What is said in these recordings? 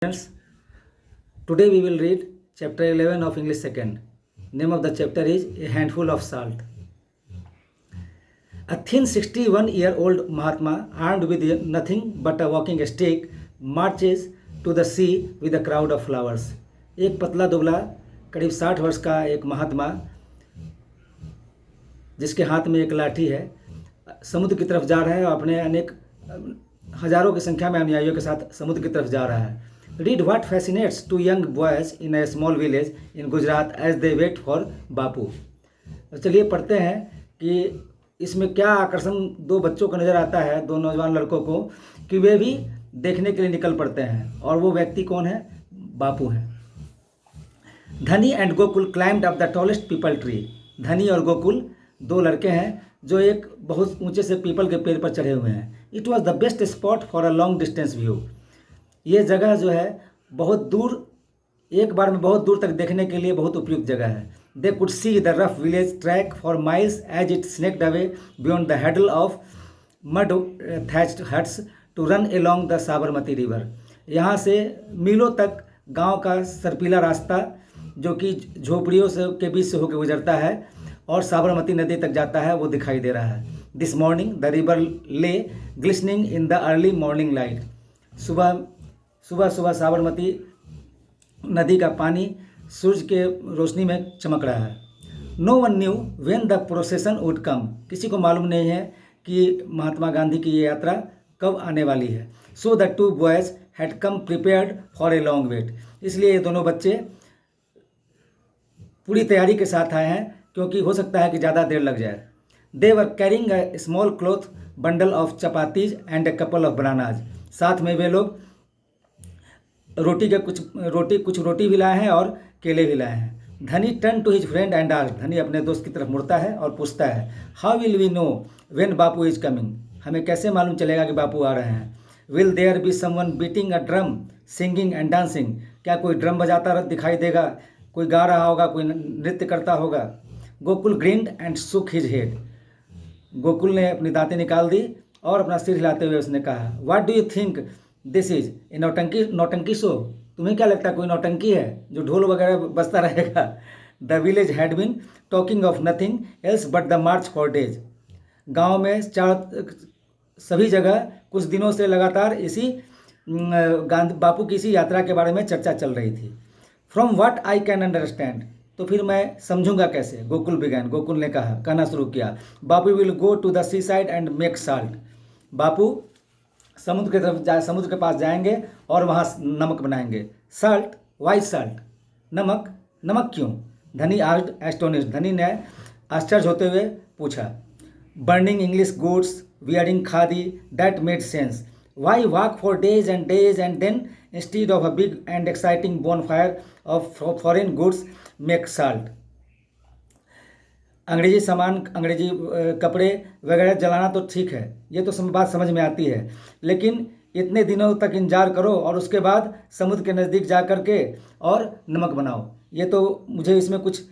Friends, today we will read chapter 11 of English second. Name of the chapter is A Handful of Salt. A thin 61-year-old Mahatma, armed with nothing but a walking stick, marches to the sea with a crowd of flowers. एक पतला दुबला करीब 60 वर्ष का एक महात्मा जिसके हाथ में एक लाठी है समुद्र की तरफ जा रहा है और अपने अनेक हजारों की संख्या में अनुयायियों के साथ समुद्र की तरफ जा रहा है. Read what fascinates two young boys in a small village in Gujarat as they wait for बापू. चलिए पढ़ते हैं कि इसमें क्या आकर्षण दो बच्चों को नज़र आता है, दो नौजवान लड़कों को, कि वे भी देखने के लिए निकल पड़ते हैं. और वो व्यक्ति कौन है? बापू हैं. धनी and Gokul climbed up the tallest people tree. धनी और गोकुल दो लड़के हैं जो एक बहुत ऊंचे से पीपल के पेड़ पर चढ़े हुए हैं. It was the best spot for a long distance view. ये जगह जो है बहुत दूर, एक बार में बहुत दूर तक देखने के लिए बहुत उपयुक्त जगह है. They could see the rough village track for miles as it snaked away beyond the huddle of mud thatched huts to run along the Sabarmati river. यहाँ से मीलों तक गांव का सर्पीला रास्ता जो कि झोपड़ियों से के बीच से होकर गुजरता है और साबरमती नदी तक जाता है, वो दिखाई दे रहा है. दिस मॉर्निंग द रिवर ले glistening in the early morning light. सुबह सुबह साबरमती नदी का पानी सूरज के रोशनी में चमक रहा है. No one knew when the procession would come. किसी को मालूम नहीं है कि महात्मा गांधी की ये यात्रा कब आने वाली है. So the two boys had come prepared for a long wait. इसलिए ये दोनों बच्चे पूरी तैयारी के साथ आए हैं क्योंकि हो सकता है कि ज़्यादा देर लग जाए. They were carrying a small cloth bundle of chapatis and a couple of bananas. साथ में वे लोग कुछ रोटी भी लाए हैं और केले भी लाए हैं. Dhani turn to his friend and asked. Dhani अपने दोस्त की तरफ मुड़ता है और पूछता है, how will we know when Bapu is coming. हमें कैसे मालूम चलेगा कि बापू आ रहे हैं. Will there be someone beating a drum singing and dancing. क्या कोई ड्रम बजाता दिखाई देगा, कोई गा रहा होगा, कोई नृत्य करता होगा. गोकुल ग्रिन्ड एंड सुक हिज हेड. गोकुल ने अपनी दांतें निकाल दी और अपना सिर हिलाते हुए उसने कहा, what do you think this is a नौटंकी शो. तुम्हें क्या लगता है कोई नौटंकी है जो ढोल वगैरह बजता रहेगा. The village had been talking of nothing else but the march for days. गाँव में सभी जगह कुछ दिनों से लगातार इसी बापू की इसी यात्रा के बारे में चर्चा चल रही थी. From what I can understand. तो फिर मैं समझूंगा कैसे. गोकुल बिगैन. गोकुल ने कहना शुरू किया, Bapu will go to the seaside and make salt. Bapu समुद्र के पास जाएंगे और वहाँ नमक बनाएंगे. Salt, why salt. नमक क्यों. धनी आस्क्ड एस्टोनिश्ड. धनी ने आश्चर्य होते हुए पूछा. Burning English goods, wearing khadi, that made sense. Why walk for days and then instead of a big and exciting bonfire of foreign goods make salt. अंग्रेजी कपड़े वगैरह जलाना तो ठीक है, ये तो बात समझ में आती है, लेकिन इतने दिनों तक इंतजार करो और उसके बाद समुद्र के नज़दीक जा कर के और नमक बनाओ. ये तो मुझे इसमें कुछ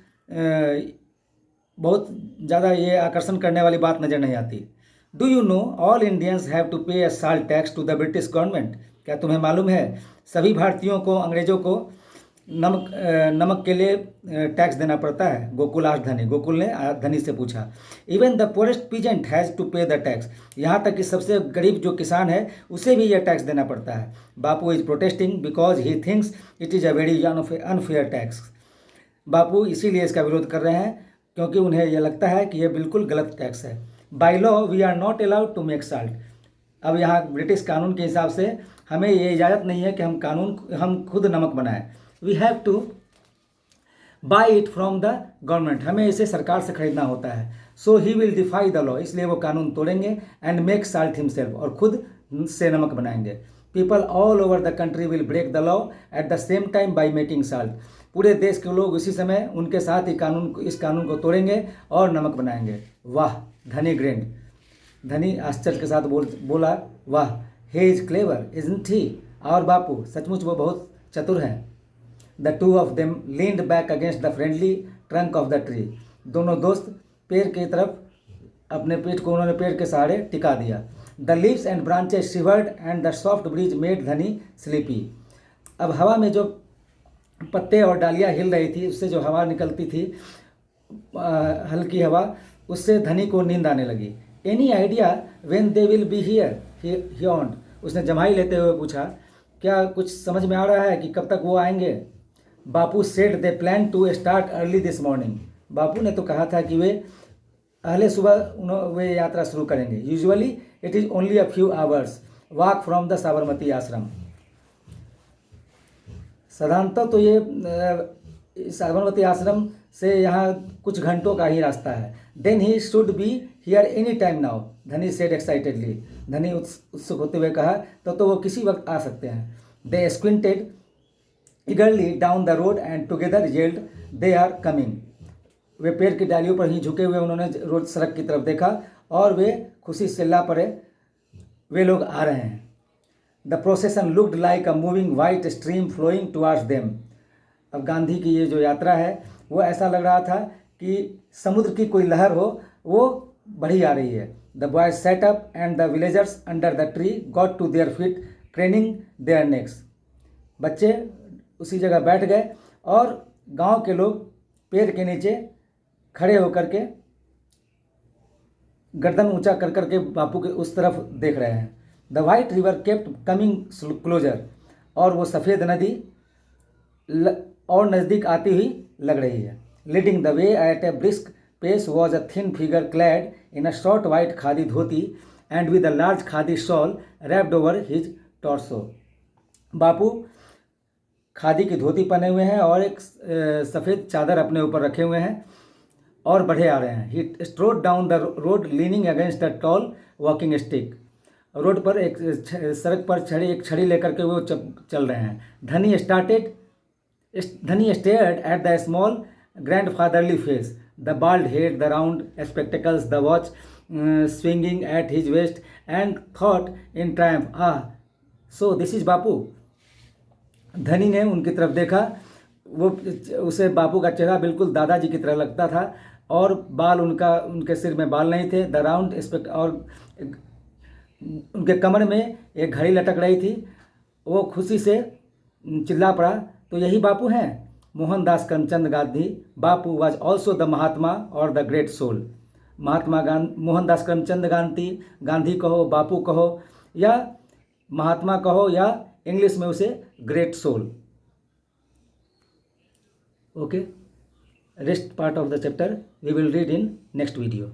बहुत ज़्यादा ये आकर्षण करने वाली बात नज़र नहीं आती. Do you know all Indians have to pay a salt tax to the British government. क्या तुम्हें मालूम है सभी भारतीयों को, अंग्रेज़ों को नमक के लिए टैक्स देना पड़ता है. गोकुल आज धनी. गोकुल ने धनी से पूछा. Even the poorest peasant has to pay the tax. यहाँ तक कि सबसे गरीब जो किसान है उसे भी यह टैक्स देना पड़ता है. Bapu is protesting because he thinks it is a very unfair tax. Bapu इसीलिए इसका विरोध कर रहे हैं क्योंकि उन्हें यह लगता है कि यह बिल्कुल गलत टैक्स है. By law we are not allowed to make salt. अब यहाँ ब्रिटिश कानून के हिसाब से हमें ये इजाज़त नहीं है कि हम खुद नमक बनाएं. We have to buy it from the government. हमें इसे सरकार से खरीदना होता है. So he will defy the law. इसलिए वो कानून तोड़ेंगे एंड मेक साल्ट हिमसेल्फ. और खुद से नमक बनाएंगे. People all over the country will break the law at the same time by making salt. पूरे देश के लोग उसी समय उनके साथ इस कानून को तोड़ेंगे और नमक बनाएंगे. वाह. धनी ग्रेंड. धनी आश्चर्य के साथ बोला, वाह. हे इज क्लेवर इजंट ही. और बापू सचमुच वो बहुत चतुर हैं. The two of them leaned back against the friendly trunk of the tree. दोनों दोस्त पेड़ की तरफ अपने पीठ को उन्होंने पेड़ के सहारे टिका दिया. The leaves and branches shivered and the soft breeze made Dhani sleepy. अब हवा में जो पत्ते और डालियाँ हिल रही थी, उससे जो हवा निकलती थी, हल्की हवा, उससे धनी को नींद आने लगी। Any idea when they will be here, he yawned. उसने जम्हाई लेते हुए पूछा, क्या कुछ समझ में आ रहा है कि कब तक वो आएंगे? Bapu said they plan to start early this morning. Bapu ने तो कहा था कि वे पहले सुबह वे यात्रा शुरू करेंगे। Usually it is only a few hours walk from the Sabarmati आश्रम। साधारणतः तो ये साबरमती आश्रम से यहाँ कुछ घंटों का ही रास्ता है। Then he should be here any time now, Dhani said excitedly. Dhani उत्सुक होते हुए कहा, तो वो किसी वक्त आ सकते हैं। They squinted eagerly down the road and together yelled, they are coming. वे पेड़ की डालियों पर ही झुके हुए उन्होंने रोड सड़क की तरफ देखा और वे खुशी से चिल्ला पड़े, वे लोग आ रहे हैं। The procession looked like a moving white stream flowing towards them. अब गांधी की ये जो यात्रा है वो ऐसा लग रहा था कि समुद्र की कोई लहर हो, वो बढ़ी आ रही है। The boys sat up and the villagers under the tree got to their feet craning their necks. बच्चे उसी जगह बैठ गए और गांव के लोग पेड़ के नीचे खड़े होकर के गर्दन ऊंचा कर करके बापू के उस तरफ देख रहे हैं। The white river kept coming closer, और वो सफ़ेद नदी और नज़दीक आती हुई लग रही है। Leading the way at a brisk pace was a thin figure clad in a short white khadi dhoti and with a large khadi shawl wrapped over his torso. Bapu khadi की धोती पहने हुए हैं और एक सफ़ेद चादर अपने ऊपर रखे हुए हैं और बढ़े आ रहे हैं। He strode down the road leaning against the tall walking stick. Road पर एक सड़क पर एक छड़ी लेकर के वो चल रहे हैं। Dhani stared at the small grandfatherly face, the bald head, the round spectacles, the watch swinging at his waist and thought in triumph, ah so this is Bapu. Dhani ने उनकी तरफ देखा, वो उसे बापू का चेहरा बिल्कुल दादाजी की तरह लगता था और बाल उनके सिर में बाल नहीं थे। द राउंड स्पेक्ट, और उनके कमर में एक घड़ी लटक रही थी। वो खुशी से चिल्ला पड़ा, तो यही बापू हैं, Mohandas Karamchand Gandhi. Bapu was also the Mahatma और the great soul. Mohandas Karamchand Gandhi कहो, बापू कहो या महात्मा कहो या इंग्लिश में उसे great soul. Okay, rest part of the chapter we will read in next video.